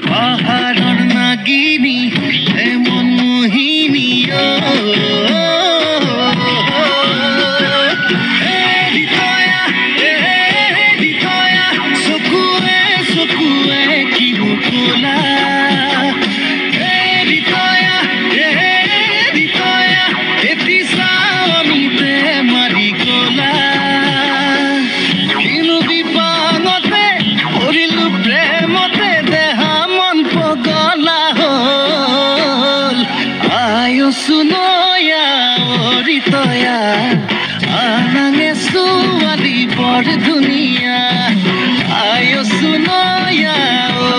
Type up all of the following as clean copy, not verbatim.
পাহাড়ৰ নাগিনী এমন মোহিনী চকুৱে কি কোলা Sunoya oritoya anange suwali bor duniya ayo sunoya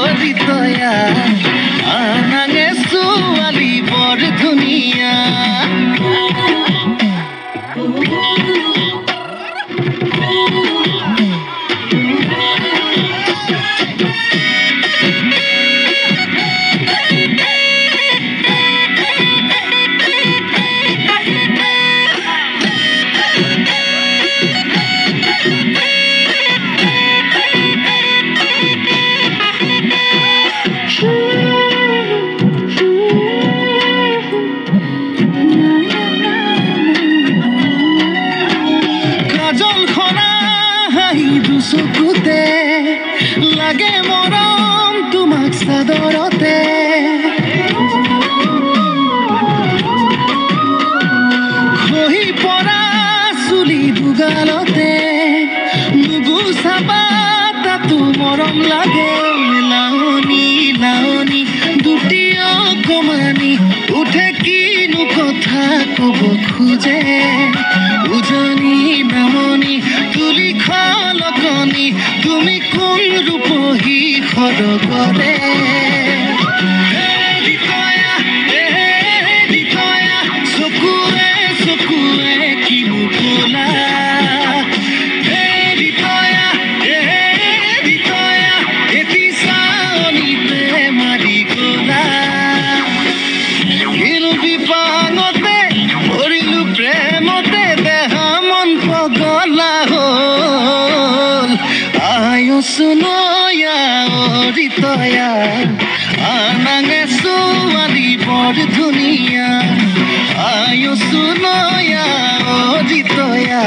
oritoya anange suwali bor duniya চকুতে লাগে মৰম তোমাক চাদৰতে খহি পৰা চুলি দুগালতে নুগুচাবা তাতো মৰম লাগে লাৱনী লাৱনী দুটি অকমানি উঠে কিনো কথা কব খোজে উজনি নামনি তুলি খলকনি তুমি কোন ৰূপহী খৰগৰে চকুৱে কি কোলা এটি চাৱনিতে মাৰি গলা কিনো বিপাঙতে পৰিলো প্ৰেমতে দেহা মন পগলা হ'ল আয়ো সুনোয়া অৰিতয়া আনাঙে ছোৱালী বৰ ধুনীয়া আয়ো সুনোয়া অৰিতয়া